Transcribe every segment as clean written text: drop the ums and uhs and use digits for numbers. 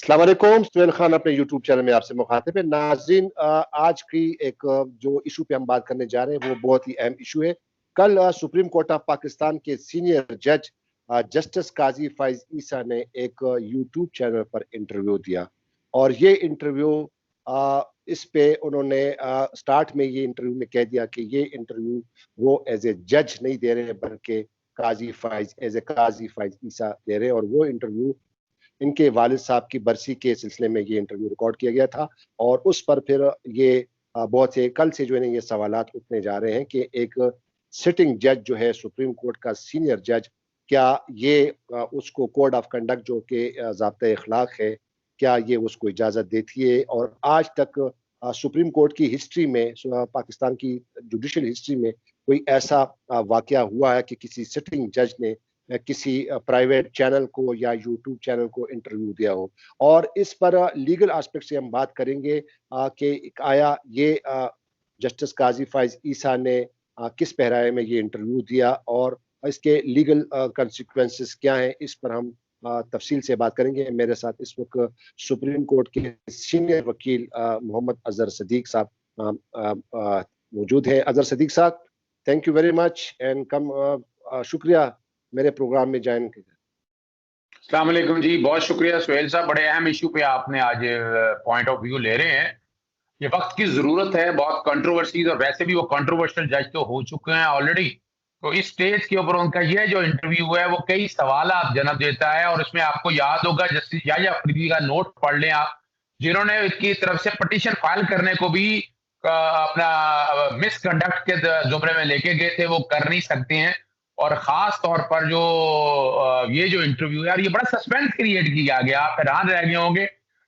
अस्सलाम वालेकुम। सुहेल खान अपने यूट्यूब चैनल में आपसे मुखातिब है। नाज़रीन, आज की एक जो इशू पे हम बात करने जा रहे हैं वो बहुत ही अहम इशू है। कल सुप्रीम कोर्ट ऑफ पाकिस्तान के सीनियर जज जस्टिस काजी फैज ईसा ने एक यूट्यूब चैनल पर इंटरव्यू दिया और ये इंटरव्यू इस पे उन्होंने स्टार्ट में ये इंटरव्यू में कह दिया कि ये इंटरव्यू वो एज ए जज नहीं दे रहे बल्कि काजी फैज एज ए काजी फैज ईसा दे रहे, और वो इंटरव्यू इनके वालिद साहब की बरसी के सिलसिले में ये इंटरव्यू रिकॉर्ड किया गया था। और उस पर फिर ये बहुत से कल से जो है ये सवालात उठने जा रहे हैं कि एक सिटिंग जज जो है सुप्रीम कोर्ट का सीनियर जज, क्या ये उसको कोड ऑफ कंडक्ट जो कि ज़ाब्ता अखलाक है, क्या ये उसको इजाज़त देती है? और आज तक सुप्रीम कोर्ट की हिस्ट्री में, पाकिस्तान की जुडिशल हिस्ट्री में कोई ऐसा वाकया हुआ है कि किसी सिटिंग जज ने किसी प्राइवेट चैनल को या यूट्यूब चैनल को इंटरव्यू दिया हो? और इस पर लीगल एस्पेक्ट से हम बात करेंगे कि आया ये जस्टिस काजी फैज ईसा ने किस पहराए में ये इंटरव्यू दिया और इसके लीगल कंसिक्वेंसेस क्या हैं, इस पर हम तफसील से बात करेंगे। मेरे साथ इस वक्त सुप्रीम कोर्ट के सीनियर वकील मोहम्मद अजहर सदीक साहब मौजूद हैं। अजहर सदीक साहब, thank you very much and come, शुक्रिया मेरे प्रोग्राम में ज्वाइन किया। अस्सलाम वालेकुम जी, बहुत शुक्रिया सुहेल साहब, बड़े अहम इशू पे आपने आज पॉइंट ऑफ व्यू ले रहे हैं। ये वक्त की जरूरत है, बहुत कंट्रोवर्सीज, और वैसे भी वो कंट्रोवर्शियल जज तो हो चुके हैं ऑलरेडी। तो इस स्टेज के ऊपर उनका ये जो इंटरव्यू है वो कई सवाल जन्म देता है, और इसमें आपको याद होगा जस्टिस याह्या अफरीदी का नोट पढ़ लें आप, जिन्होंने इसकी तरफ से पिटीशन फाइल करने को भी अपना मिसकंडक्ट के जुमरे में लेके गए थे, वो कर नहीं सकते हैं। और खास तौर पर जो ये जो इंटरव्यू है, यार ये बड़ा सस्पेंस क्रिएट किया गया, आप हैरान रह गए होंगे।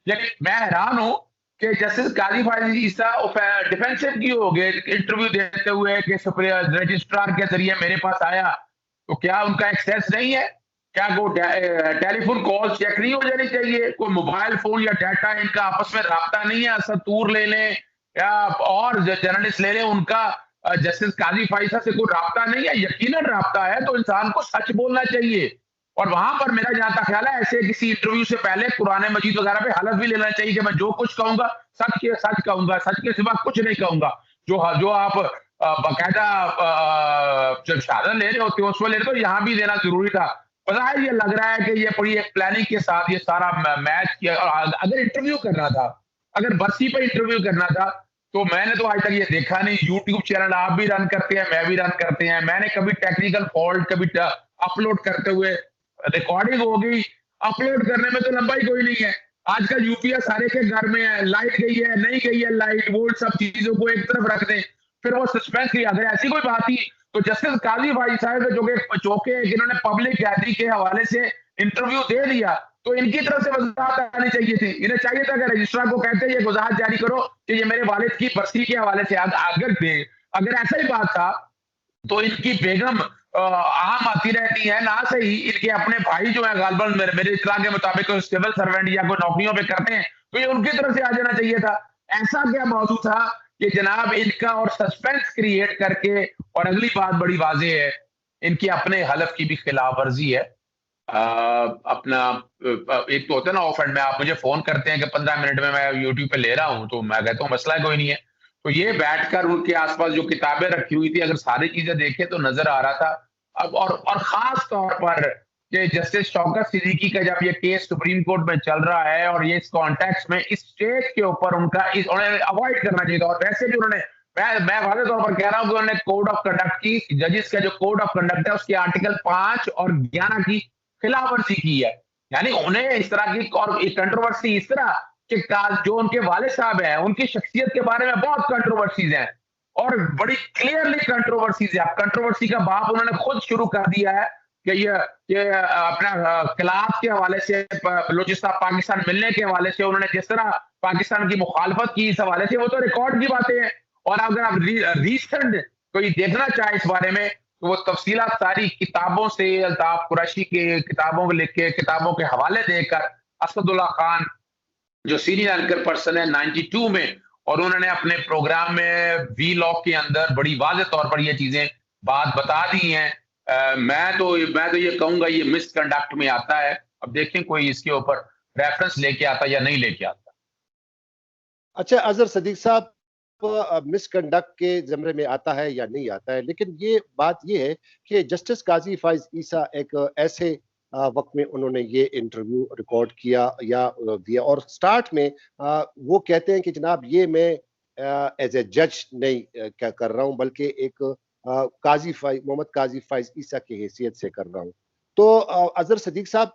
लेकिन मैं हैरान हूं कि जस्टिस काजी फैज ईसा डिफेंसिव क्यों हो गए इंटरव्यू देते हुए कि रजिस्ट्रार के जरिए मेरे पास आया, तो क्या उनका एक्सेस नहीं है? क्या वो टेलीफोन कॉल चेक नहीं हो जानी चाहिए? कोई मोबाइल फोन या डाटा इनका आपस में रब्ता नहीं है? असतूर ले लें या और जर्नलिस्ट ले लें, उनका जस्टिस काजी फैज से कोई राब्ता नहीं है? यकीनन राब्ता है, तो इंसान को सच बोलना चाहिए। और वहां पर मेरा जहां तक ख्याल है, ऐसे किसी इंटरव्यू से पहले कुरान मजीद वगैरह पे हलफ भी लेना चाहिए कि मैं जो कुछ कहूंगा सच के सच कहूंगा, सच के सिवा कुछ नहीं कहूंगा। जो जो आप बाकायदा जब शहादत ले रहे होते हो उसमें ले रहे, तो यहाँ भी देना जरूरी था। पता है, ये लग रहा है कि ये बड़ी एक प्लानिंग के साथ ये सारा मैच किया। और अगर इंटरव्यू करना था, अगर बरसी पर इंटरव्यू करना था, तो मैंने तो आज तक ये देखा नहीं। यूट्यूब चैनल आप भी रन करते हैं, मैं भी रन करते हैं, मैंने कभी टेक्निकल फॉल्ट कभी अपलोड करते हुए रिकॉर्डिंग हो गई, अपलोड करने में तो लंबाई कोई नहीं है। आजकल यूपीएस सारे के घर में है, लाइट गई है नहीं गई है लाइट, वो सब चीजों को एक तरफ रख दें, फिर वो सस्पेंस किया। अगर ऐसी कोई बात ही तो जस्टिस काजी भाई साहब जो कि चौके जिन्होंने पब्लिक गैदरिंग के हवाले से इंटरव्यू दे दिया, तो इनकी तरफ से वजाहत आनी चाहिए थी। इन्हें चाहिए था कि रजिस्ट्रार को कहते ये वजाहत जारी करो कि ये मेरे वालिद की बरसी के हवाले से। अगर ऐसा ही बात था तो इनकी बेगम आम आती रहती है ना, सही इनके अपने भाई जो है गालबन मेरे इत्तला के मुताबिक सिविल सर्वेंट या कोई नौकरियों पे करते हैं, तो ये उनकी तरफ से आ जाना चाहिए था। ऐसा क्या मौजूद था कि जनाब इनका और सस्पेंस क्रिएट करके, और अगली बात बड़ी वाज़ेह है, इनकी अपने हलफ की भी खिलाफ वर्जी है। अपना एक तो होता है ना ऑफ एंड में आप मुझे फोन करते हैं कि 15 मिनट में मैं यूट्यूब पे ले रहा हूं, तो मैं कहता हूँ मसला कोई नहीं है। तो ये बैठकर उनके आसपास जो किताबें रखी हुई थी, अगर सारी चीजें देखें तो नजर आ रहा था। अब और खास तौर पर कि जस्टिस शौकत सिद्दीकी का जब ये केस सुप्रीम कोर्ट में चल रहा है, और ये इस कॉन्टेक्स्ट में इस स्टेज के ऊपर उन्होंने अवॉइड करना चाहिए था। और वैसे भी उन्होंने, मैं वादे तौर पर कह रहा हूं कि उन्होंने कोड ऑफ कंडक्ट की, जजिस का जो कोड ऑफ कंडक्ट है उसके आर्टिकल 5 और 11 की खिलाफ वर्जी की है। यानी उन्हें इस तरह की और कंट्रोवर्सी इस तरह कि जो उनके वाले साहब हैं उनकी शख्सियत के बारे में बहुत कंट्रोवर्सीज हैं, और बड़ी क्लियरली कंट्रोवर्सीज है। कंट्रोवर्सी का बाप उन्होंने खुद शुरू कर दिया है कि ये अपना क्लास के हवाले से, बलूचिस्तान पाकिस्तान मिलने के हवाले से उन्होंने जिस तरह पाकिस्तान की मुखालफत की इस हवाले से, वो तो रिकॉर्ड की बातें हैं। और अगर आप रिसेंट कोई देखना चाहे इस बारे में, तो वो तफसीलात सारी किताबों से, अल्ताफ कुरैशी के किताबों को लिख के, किताबों के हवाले देकर, असदुल्ला खान जो सीनियर एंकर पर्सन है 92 में, और उन्होंने अपने प्रोग्राम में वी लॉग के अंदर बड़ी वाज़े तौर पर ये चीजें बात बता दी हैं। मैं तो ये कहूंगा ये मिसकंडक्ट में आता है। अब देखें कोई इसके ऊपर रेफरेंस लेके आता या नहीं लेके आता। अच्छा अजहर सदीक साहब, मिसकंडक्ट के जमरे में आता है या नहीं आता है, लेकिन ये बात ये है कि जस्टिस काजी फाइज ईसा एक ऐसे वक्त में उन्होंने ये इंटरव्यू रिकॉर्ड किया या दिया, और स्टार्ट में वो कहते हैं कि जनाब ये मैं एज ए जज नहीं क्या कर रहा हूं, बल्कि एक काजी फाइज मोहम्मद काजी फाइज ईसा की हैसियत से कर रहा हूं। तो अजहर सदीक साहब,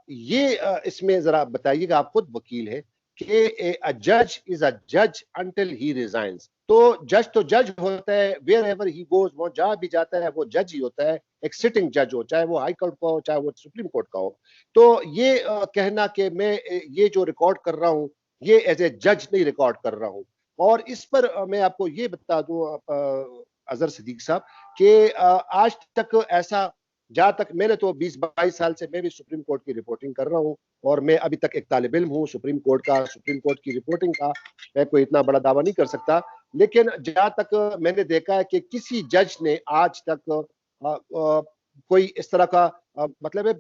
ये इसमें जरा बताइएगा, आप खुद वकील है कि a judge is a judge until he resigns। तो जज होता है, वेयर एवर ही गोज, वो जहां भी जाता है वो जज ही होता है, एक सिटिंग जज हो, चाहे वो हाई कोर्ट का हो चाहे वो सुप्रीम कोर्ट का हो। तो ये कहना कि मैं ये जो रिकॉर्ड कर रहा हूं ये एज ए जज नहीं रिकॉर्ड कर रहा हूं, और इस पर मैं आपको ये बता दूं अजहर सदीक साहब कि आज तक ऐसा, जहां तक मैंने तो 20-22 साल से मैं भी सुप्रीम कोर्ट की रिपोर्टिंग कर रहा हूं, और मैं अभी तक एक तालिब इल्म हूँ सुप्रीम कोर्ट का, सुप्रीम कोर्ट की रिपोर्टिंग का मैं कोई इतना बड़ा दावा नहीं कर सकता, लेकिन जहां तक मैंने देखा है कि किसी जज ने आज तक कोई इस तरह का मतलब है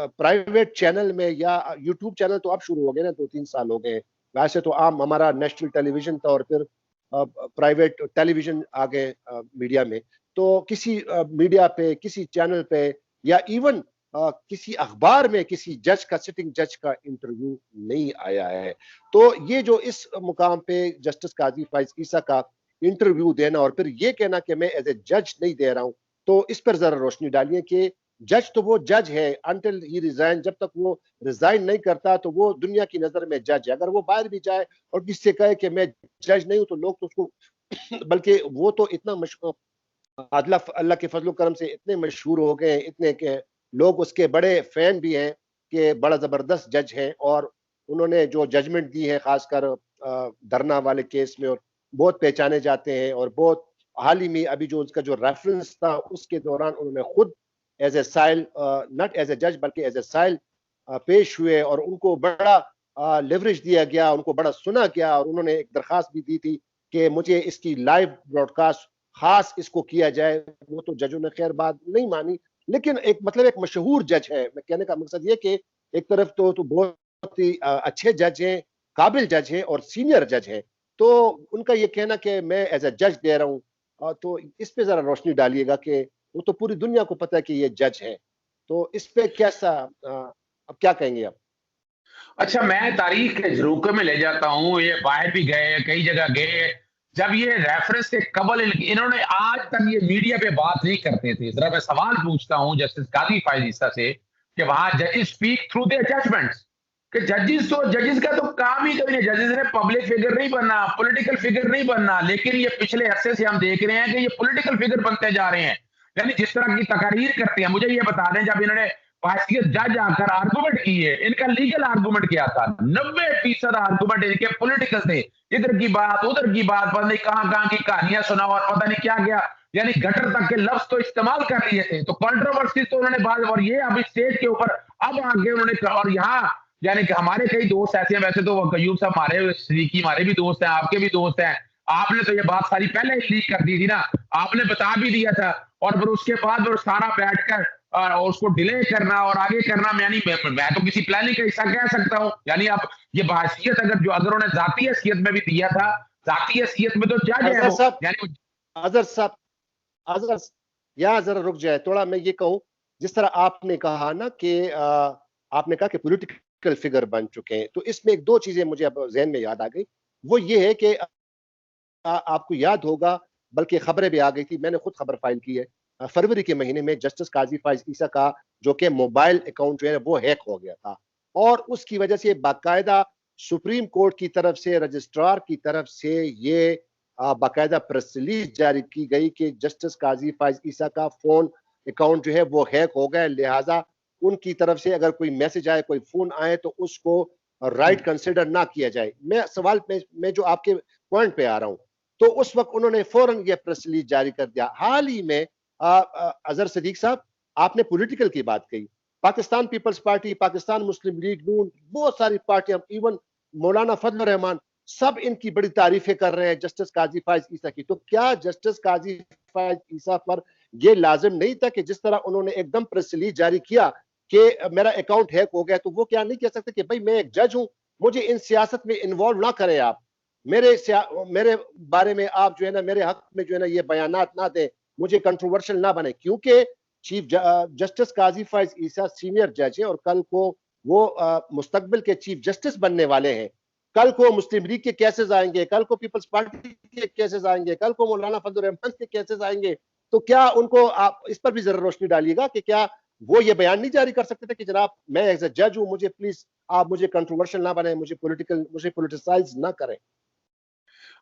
प्राइवेट चैनल में, या यूट्यूब चैनल तो अब शुरू हो गए ना, 2-3 साल हो गए, वैसे तो आम हमारा नेशनल टेलीविजन था और फिर प्राइवेट टेलीविजन आ गए मीडिया में, तो किसी मीडिया पे, किसी चैनल पे, या इवन किसी अखबार में किसी जज का, सिटिंग जज का इंटरव्यू नहीं आया है। तो ये जो इस मुकाम पे जस्टिस काजी फाइज ईसा का इंटरव्यू देना और फिर ये कहना कि मैं एज ए जज नहीं दे रहा हूं, तो इस पर जरा रोशनी डालिए कि जज तो वो जज है अनटिल ही रिजाइन, जब तक वो रिजाइन नहीं करता तो वो दुनिया की नजर में जज है। अगर वो बाहर भी जाए और किससे कहे कि मैं जज नहीं हूं तो लोग तो उसको बल्कि वो तो इतना अल्लाह के फजल करम से इतने मशहूर हो गए, इतने के लोग उसके बड़े फैन भी हैं कि बड़ा जबरदस्त जज है, और उन्होंने जो जजमेंट दी है खासकर धरना वाले केस में, और बहुत पहचाने जाते हैं, और बहुत हाल ही में अभी जो उसका जो रेफरेंस था उसके दौरान उन्होंने खुद as a sail, not as a जज बल्कि एज ए साइल पेश हुए, और उनको बड़ा लेवरेज दिया गया, उनको बड़ा सुना गया, और उन्होंने एक दरखास्त भी दी थी कि मुझे इसकी लाइव ब्रॉडकास्ट खास इसको किया जाए। वो तो जजों ने खैर बात नहीं मानी, लेकिन एक मतलब एक मशहूर जज है। मैं कहने का मकसद ये कि एक तरफ तो बहुत ही अच्छे जज हैं, काबिल जज हैं और सीनियर जज हैं, तो उनका ये कहना कि मैं एज ए जज दे रहा हूँ, तो इस पे जरा रोशनी डालिएगा कि वो तो पूरी दुनिया को पता है कि ये जज है, तो इस पे कैसा, अब क्या कहेंगे आप? अच्छा, मैं तारीख के झरोखे में ले जाता हूँ, ये बाहर भी गए, कई जगह गए, जब ये रेफरेंस के कबल इन्होंने आज तक ये मीडिया पे बात नहीं करते थे। जरा मैं सवाल पूछता हूँ जस्टिस काजी फाइज ईसा से कि वहां जजेस स्पीक थ्रू देयर जजमेंट्स, कि जजेस का तो काम ही कभी नहीं, जजेस ने पब्लिक फिगर नहीं बनना, पॉलिटिकल फिगर नहीं बनना, लेकिन ये पिछले अरसे से हम देख रहे हैं कि ये पॉलिटिकल फिगर बनते जा रहे हैं। यानी जिस तरह की तकारीर करते हैं, मुझे ये बता दें, जब इन्होंने हैसियत जज आकर आर्गूमेंट की है, इनका लीगल आर्गूमेंट क्या था? 90% आर्गूमेंट इनके पॉलिटिकल थे, इधर की बात उधर की बात, पता नहीं कहां कहां की कहानियां सुना और पता नहीं क्या क्या, यानी गटर तक के लफ्ज तो इस्तेमाल कर लिए थे। तो कंट्रोवर्सी तो उन्होंने बात, और ये अभी स्टेज के ऊपर अब आगे उन्होंने कहा, और यहाँ यानी कि हमारे कई दोस्त ऐसे हैं, वैसे तो कयूब साहब हमारे सदीकी हमारे भी दोस्त हैं, आपके भी दोस्त हैं, आपने तो ये बात सारी पहले ही लीक कर दी थी ना, आपने बता भी दिया था, और फिर उसके बाद फिर सारा बैठकर और उसको डिले करना और आगे करना, यानी मैं तो किसी प्लानिंग का हिस्सा कह सकता हूँ। यानी अब ये बाहसियत अगर उन्होंने जाती हैसियत में भी दिया था, जाती हैसियत में तो जज है वो, यानी अजहर साहब, अजहर यहाँ जरा रुक जाए थोड़ा, मैं ये कहूँ, जिस तरह आपने कहा ना कि आपने कहा कि पॉलिटिकल फिगर बन चुके हैं, तो इसमें एक दो चीजें मुझे अब जहन में याद आ गई। वो ये है कि आपको याद होगा, बल्कि खबरें भी आ गई थी, मैंने खुद खबर फाइल की है, फरवरी के महीने में जस्टिस काजी फाइज ईसा का जो कि मोबाइल अकाउंट जो है वो हैक हो गया था, और उसकी वजह से बाकायदा सुप्रीम कोर्ट की तरफ से, रजिस्ट्रार की तरफ से ये बाकायदा प्रेस रिलीज जारी की गई कि जस्टिस काजी फाइज ईसा का फोन अकाउंट जो है वो हैक हो गया, लिहाजा उनकी तरफ से अगर कोई मैसेज आए, कोई फोन आए, तो उसको राइट कंसिडर ना किया जाए। मैं सवाल में जो आपके पॉइंट पे आ रहा हूं, तो उस वक्त उन्होंने फौरन ये प्रेस रिलीज जारी कर दिया। हाल ही में अजहर सदीक साहब, आपने पॉलिटिकल की बात कही, पाकिस्तान पीपल्स पार्टी, पाकिस्तान मुस्लिम लीग नून, बहुत सारी पार्टियां, इवन मौलाना फजल रहमान, सब इनकी बड़ी तारीफें कर रहे हैं जस्टिस काजी फाइज ईसा की। तो क्या जस्टिस काजी फाइज ईसा पर यह लाजिम नहीं था कि जिस तरह उन्होंने एकदम प्रेस रिलीज जारी किया कि मेरा अकाउंट हैक हो गया, तो वो क्या नहीं कह सकते कि भाई मैं एक जज हूं, मुझे इन सियासत में इन्वॉल्व ना करें आप, मेरे बारे में आप जो है ना, मेरे हक में जो है ना ये बयानात ना दें, मुझे कंट्रोवर्शियल ना बने, क्योंकि चीफ जस्टिस काजी फैज ईसा सीनियर जज है और कल को वो मुस्तकबिल के चीफ जस्टिस बनने वाले हैं। कल को मुस्लिम लीग के केसेस आएंगे, कल को पीपल्स पार्टी के केसेस आएंगे, कल को मौलाना फजल रहमान के केसेस आएंगे, तो क्या उनको आप इस पर भी जरा रोशनी डालिएगा कि क्या वो ये बयान नहीं जारी कर सकते थे कि जनाब मैं एज ए जज हूं, मुझे प्लीज आप मुझे कंट्रोवर्शियल ना बनाए, मुझे पोलिटिसाइज ना करें।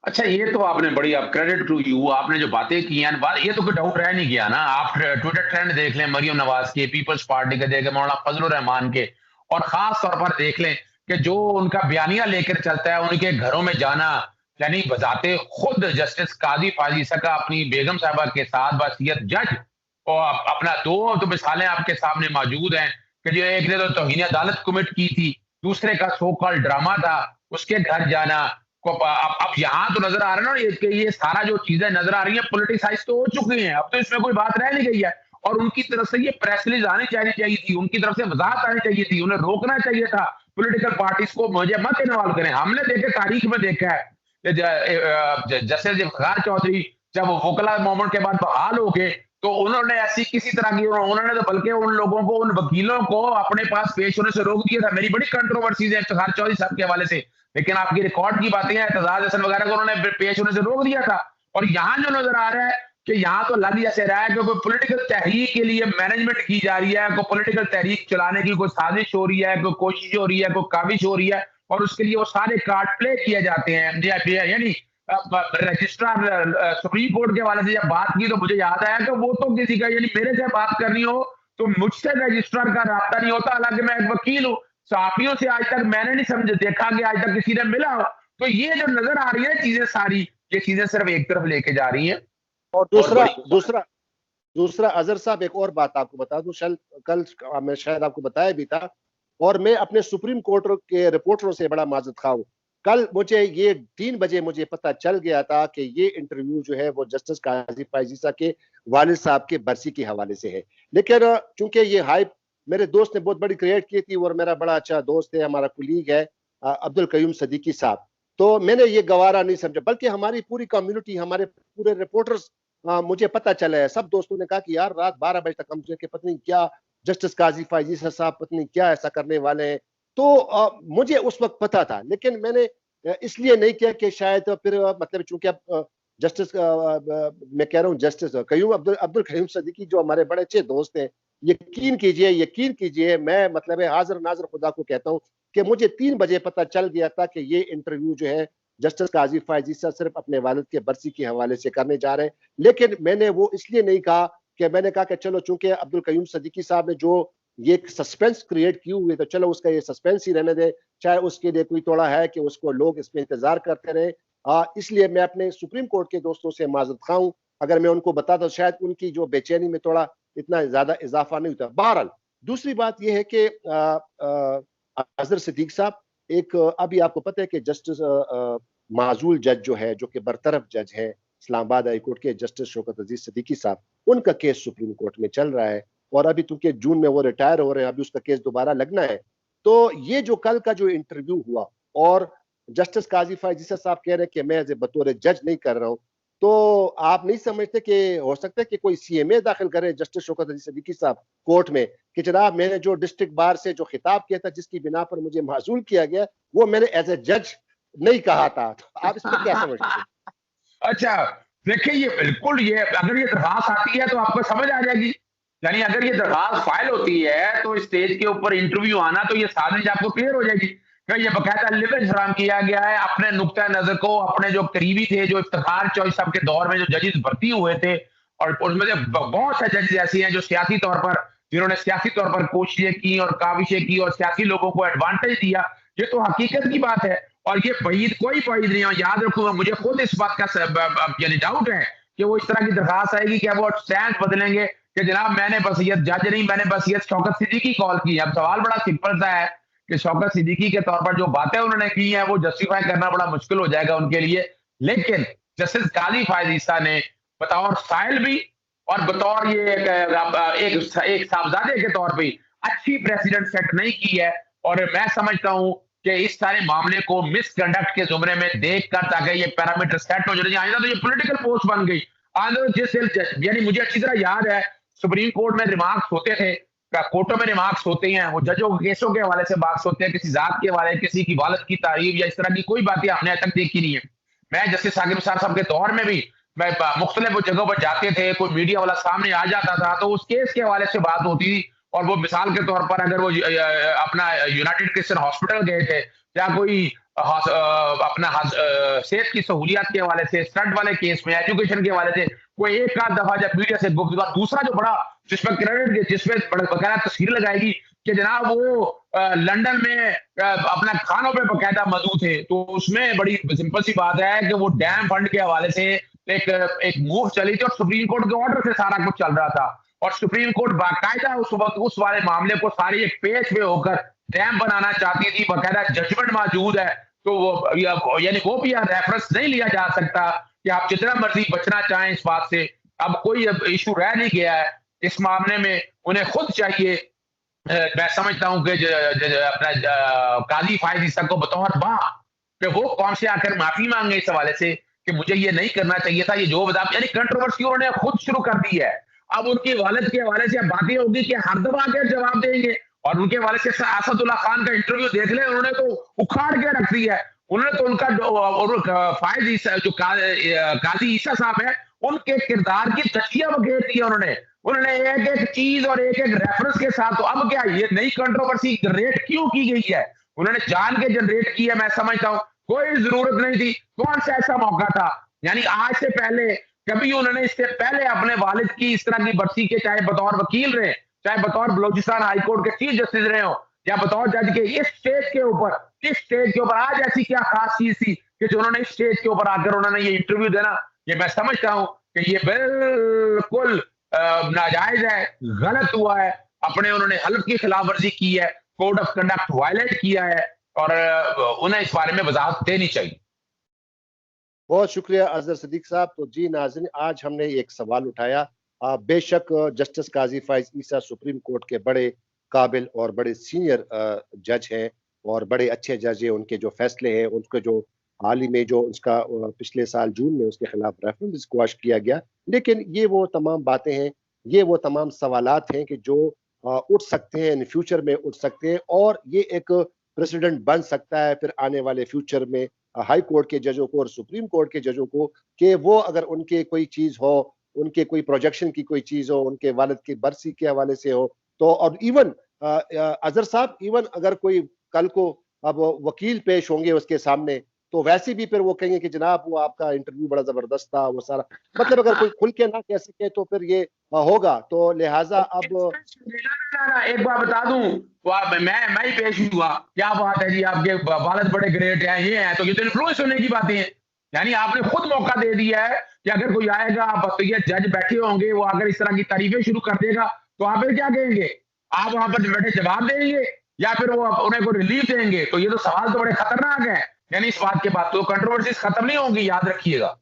अच्छा, ये तो आपने बड़ी, आप क्रेडिट टू यू, आपने जो बातें की हैं, ये तो कोई डाउट रह नहीं गया ना। आप ट्विटर ट्रेंड देख लें, मरियम नवाज के, पीपल्स पार्टी के देख लें, मौलाना फजल रहमान के, और खास तौर पर देख लें कि जो उनका बयानिया लेकर चलता है, उनके घरों में जाना, यानी बजाते खुद जस्टिस काजी फैज ईसा का अपनी बेगम साहबा के साथ बासियत जज, और अपना दो तो मिसालें आपके सामने मौजूद हैं कि जो एक ने तो तौहीन अदालत कमिट की थी, दूसरे का सो कॉल ड्रामा था, उसके घर जाना को अब यहाँ तो नजर आ रहा है ना, ये सारा जो चीजें नजर आ रही है पोलिटिसाइज तो हो चुकी हैं, अब तो इसमें कोई बात रह नहीं गई है। और उनकी तरफ से ये प्रेस रिलीज आनी चाहिए थी, उनकी तरफ से वजाहत आनी चाहिए थी, उन्हें रोकना चाहिए था पॉलिटिकल पार्टीज को, मुझे मत इन्वॉल्व करें। हमने देखे, तारीख में देखा है जस्टिस इफ्तिखार चौधरी जब वकला मोमेंट के बाद बहाल हो गए, तो उन्होंने ऐसी किसी तरह की, उन्होंने तो बल्कि उन लोगों को, उन वकीलों को अपने पास पेश होने से रोक दिया था। मेरी बड़ी कंट्रोवर्सीज है इफ्तिखार चौधरी साहब के हवाले से, लेकिन आपकी रिकॉर्ड की बातें हैं, एतजाज हसन वगैरह को उन्होंने पेश होने से रोक दिया था। और यहाँ जो नजर आ रहा है कि यहाँ तो लग जैसे रहा है कि कोई पॉलिटिकल तहरीक के लिए मैनेजमेंट की जा रही है, कोई पॉलिटिकल तहरीक चलाने की कोई साजिश हो रही है, कोई कोशिश हो रही है, कोई काविश हो रही है, और उसके लिए वो सारे कार्ड प्ले किए जाते हैं। यानी रजिस्ट्रार सुप्रीम कोर्ट के हवाले से जब बात की तो मुझे याद आया कि वो तो किसी का, यानी मेरे से बात करनी हो तो मुझसे रजिस्ट्रार का रास्ता नहीं होता, हालांकि मैं एक वकील हूँ। साफियों से आज तक मैंने नहीं समझ देखा कि आज तक किसी ने मिला हो। तो ये जो नजर आ रही है चीजें सारी, ये चीजें सिर्फ एक तरफ लेके जा रही हैं। और दूसरा दूसरा दूसरा अजहर साहब, एक और बात आपको बता दूं, कल मैं शायद आपको बताया भी था, और मैं अपने सुप्रीम कोर्ट के रिपोर्टरों से बड़ा माजरत खा हूं। कल मुझे ये 3 बजे मुझे पता चल गया था कि ये इंटरव्यू जो है वो जस्टिस काजी फैज ईसा के वालिद साहब के बरसी के हवाले से है। लेकिन चूंकि ये हाइप मेरे दोस्त ने बहुत बड़ी क्रिएट की थी, और मेरा बड़ा अच्छा दोस्त है, हमारा कुलीग है अब्दुल कयूम सदीकी साहब, तो मैंने ये गवारा नहीं समझा, बल्कि हमारी पूरी कम्युनिटी, हमारे पूरे रिपोर्टर्स, मुझे पता चला है, सब दोस्तों ने कहा कि यार रात 12 बजे तक हम के पत्नी क्या जस्टिस काजी फैज ईसा साहब पत्नी क्या ऐसा करने वाले हैं। तो मुझे उस वक्त पता था, लेकिन मैंने इसलिए नहीं किया कि शायद फिर मतलब चूंकि अब जस्टिस मैं कह रहा हूँ जस्टिस कयूम अब्दुल कयूम सदीकी जो हमारे बड़े अच्छे दोस्त हैं, यकीन कीजिए मैं मतलब है हाजिर नाजर खुदा को कहता हूँ कि मुझे 3 बजे पता चल गया था कि ये इंटरव्यू जो है जस्टिस काजी फैज ईसा सिर्फ अपने वालिद के बरसी के हवाले से करने जा रहे हैं। लेकिन मैंने वो इसलिए नहीं कहा, कि मैंने कहा कि चलो चूंकि अब्दुल कयूम सदीकी साहब ने जो ये सस्पेंस क्रिएट की हुई है, तो चलो उसका ये सस्पेंस ही रहने दे, चाहे उसके लिए कोई तोड़ा है कि उसको लोग इसमें इंतजार करते रहे। इसलिए मैं अपने सुप्रीम कोर्ट के दोस्तों से माजरत खा हूं, अगर मैं उनको बताता तो शायद उनकी जो बेचैनी में थोड़ा इतना ज्यादा इजाफा नहीं होता। बहरहाल दूसरी बात यह है कि अजहर सिद्दीक साहब, एक अभी आपको पता है कि जस्टिस माजूल जज जो है, जो कि बरतरफ जज है इस्लामाबाद हाई कोर्ट के, जस्टिस शौकत अजीज सिद्दीकी साहब, उनका केस सुप्रीम कोर्ट में चल रहा है, और अभी चूंकि जून में वो रिटायर हो रहे हैं, अभी उसका केस दोबारा लगना है। तो ये जो कल का जो इंटरव्यू हुआ, और जस्टिस काजी फैज ईसा साहब कह रहे हैं कि मैं एज ए बतौर जज नहीं कर रहा हूं, तो आप नहीं समझते कि हो सकता है कि कोई सीएमए दाखिल करे जस्टिस शौकत अजीज सिद्दीकी साहब कोर्ट में कि जनाब मैंने जो डिस्ट्रिक्ट बार से जो खिताब किया था, जिसकी बिना पर मुझे माजूल किया गया, वो मैंने एज ए जज नहीं कहा था। तो आप इसमें क्या समझते हैं? अच्छा, देखिए, ये बिल्कुल, ये अगर ये दरखास्त आती है तो आपको समझ आ जाएगी। यानी अगर ये दरखास्त फाइल होती है तो स्टेज के ऊपर इंटरव्यू आना, तो ये साजिश आपको क्लियर हो जाएगी कि ये बकायदा लिमिट हराम किया गया है अपने नुक्ता नजर को, अपने जो करीबी थे, जो इफ्तिखार चौधरी साहब के दौर में जो जजेस भर्ती हुए थे, और उसमें से बहुत से जजेस ऐसे हैं जो सियासी तौर पर, जिन्होंने सियासी तौर पर कोशिशें की और काविशें की और सियासी लोगों को एडवांटेज दिया। ये तो हकीकत की बात है, और ये कोई वईद नहीं है। याद रखूंगा, मुझे खुद इस बात का यानी डाउट है कि वो इस तरह की दरखास्त आएगी कि वो स्टैंड बदलेंगे कि जनाब मैंने बसीयत जज नहीं, मैंने बसीयत शौकत सिद्दीकी कॉल की। अब सवाल बड़ा सिंपल सा है कि शौकत सिद्दीकी के तौर पर जो बातें उन्होंने की हैं वो जस्टिफाई करना बड़ा मुश्किल हो जाएगा उनके लिए। लेकिन जस्टिस काजी फैज ईसा ने बतौर साइल भी और बतौर ये एक साहबजादे के तौर पर अच्छी प्रेसिडेंट सेट नहीं की है। और मैं समझता हूं कि इस सारे मामले को मिसकंडक्ट के जुमरे में देखकर, ताकि ये पैरामीटर सेट हो जाए, आइंदा तो ये पॉलिटिकल पोस्ट बन गई। आइंदा तो जिस यानी मुझे अच्छी तरह याद है सुप्रीम कोर्ट में रिमार्क्स होते थे, कोर्टों में रिमार्क्स होते हैं, वो जजों के केसों के हवाले से बात होते हैं, किसी जात के हवाले, किसी की वालद की तारीफ या इस तरह की कोई बातें हमने आज तक देखी नहीं है। मैं जस्टिस साकिब निसार साहब के दौर में भी मैं मुख्तलिफ जगहों पर जाते थे, कोई मीडिया वाला सामने आ जाता था तो उस केस के हवाले से बात होती थी। और वो मिसाल के तौर पर अगर वो अपना यूनाइटेड क्रिश्चियन हॉस्पिटल गए थे, या कोई अपना सेहत की सहूलियात के हवाले से, स्टंट वाले केस में, एजुकेशन के हवाले से कोई एक आध दफा जब मीडिया से गुफ्तगू, दूसरा जो बड़ा जिसमें क्रेडिट, जिसमें बकायदा तस्वीर लगाएगी कि जनाब वो लंदन में अपना खानों पे बकायदा मौजूद थे, तो उसमें बड़ी सिंपल सी बात है कि वो डैम फंड के हवाले से एक मूव चली थी और सुप्रीम कोर्ट के ऑर्डर से सारा कुछ चल रहा था। और सुप्रीम कोर्ट बाकायदा उस वक्त उस वाले मामले को सारी एक पेज पे होकर डैम बनाना चाहती थी, बाकायदा जजमेंट मौजूद है। तो वो यानी वो भी रेफरेंस नहीं लिया जा सकता कि आप जितना मर्जी बचना चाहें इस बात से। अब कोई इशू रह नहीं गया है इस मामले में, उन्हें खुद चाहिए। मैं समझता हूं कि अपना काजी फायज ईसा को बतौर कि वो कौन से आकर माफी मांगे इस हवाले से कि मुझे ये नहीं करना चाहिए था, ये जो बता, यानी कंट्रोवर्सी उन्होंने खुद शुरू कर दी है। अब उनकी वालिद के हवाले से बातें होगी कि हर दफा के जवाब देंगे। और उनके हवाले से असदुल्ला खान का इंटरव्यू देख ले, उन्होंने तो उखाड़ के रख दी है। उन्होंने तो उनका फायज ईसा जो काजी ईसा साहब है, उनके किरदार की तस्वीर बखेर दी है उन्होंने एक एक चीज और एक एक रेफरेंस के साथ। तो अब क्या ये नई कंट्रोवर्सी जनरेट क्यों की गई है? उन्होंने जान के जनरेट की है। मैं समझता हूं कोई जरूरत नहीं थी। कौन सा ऐसा मौका था? यानी आज से पहले कभी उन्होंने, इससे पहले अपने वालिद की इस तरह की बरसी के, चाहे बतौर वकील रहे, चाहे बतौर बलोचिस्तान हाईकोर्ट के चीफ जस्टिस रहे हो, या बतौर जज के, इस स्टेज के ऊपर, इस स्टेज के ऊपर आज ऐसी क्या खास चीज थी कि जो उन्होंने इस स्टेज के ऊपर आकर उन्होंने ये इंटरव्यू देना? ये मैं समझता हूं कि ये बिल्कुल नाजायज है, गलत हुआ है। अपने उन्होंने हल्फ की खिलाफ वर्जी की है, कोड ऑफ कंडक्ट वायलेट किया है, और उन्हें इस बारे में वजाहत देनी चाहिए। बहुत शुक्रिया अजहर सिद्दीक साहब। तो जी नाज़रीन, आज हमने एक सवाल उठाया। बेशक जस्टिस काजी फाइज ईसा सुप्रीम कोर्ट के बड़े काबिल और बड़े सीनियर जज हैं और बड़े अच्छे जज हैं। उनके जो फैसले हैं, उनके जो हाल ही में जो उसका पिछले साल जून में उसके खिलाफ रेफरेंडम स्क्वाश किया गया, लेकिन ये वो तमाम बातें हैं, ये वो तमाम सवालात हैं कि जो उठ सकते हैं, इन फ्यूचर में उठ सकते हैं, और ये एक प्रेसिडेंट बन सकता है फिर आने वाले फ्यूचर में हाई कोर्ट के जजों को और सुप्रीम कोर्ट के जजों को, कि वो अगर उनके कोई चीज हो, उनके कोई प्रोजेक्शन की कोई चीज हो, उनके वालिद की बरसी के हवाले से हो, तो और इवन अजहर साहब, इवन अगर कोई कल को अब वकील पेश होंगे उसके सामने, तो वैसे भी फिर वो कहेंगे कि जनाब वो आपका इंटरव्यू बड़ा जबरदस्त था, वो सारा, मतलब अगर कोई खुल के ना कह सके तो फिर ये होगा। तो लिहाजा अब एक बात बता दूं, मैं ही पेश हुआ, क्या बात है जी, आपके वालिद बड़े ग्रेट हैं, ये हैं, तो ये तो इन्फ्लुएंस होने की बातें हैं। यानी आपने खुद मौका दे दिया है कि अगर कोई आएगा, तो ये जज बैठे होंगे, वो अगर इस तरह की तारीफें शुरू कर देगा, तो आप फिर क्या कहेंगे? आप वहां पर बैठे जवाब देंगे या फिर वो उन्हें को रिलीफ देंगे? तो ये तो सवाल तो बड़े खतरनाक है। यानी इस बात के बाद तो कंट्रोवर्सीज खत्म नहीं होंगी, याद रखिएगा।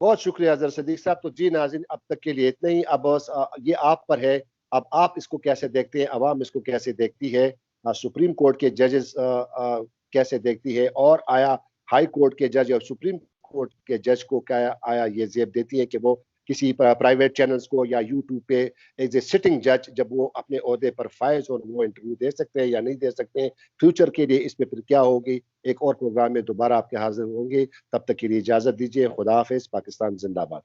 बहुत शुक्रिया अजहर सिद्दीक साहब। तो जी नाज़रीन, अब तक के लिए इतना ही। अब ये आप पर है, अब आप इसको कैसे देखते हैं, अवाम इसको कैसे देखती है, सुप्रीम कोर्ट के जजेस कैसे देखती है, और आया हाई कोर्ट के जज और सुप्रीम कोर्ट के जज को क्या आया ये जेब देती है कि वो किसी प्राइवेट चैनल्स को या यूट्यूब पे एज ए सिटिंग जज जब वो अपने ओहदे पर फायज और वो इंटरव्यू दे सकते हैं या नहीं दे सकते हैं। फ्यूचर के लिए इस पे फिर क्या होगी, एक और प्रोग्राम में दोबारा आपके हाजिर होंगे। तब तक के लिए इजाजत दीजिए। खुदा हाफिज। पाकिस्तान जिंदाबाद।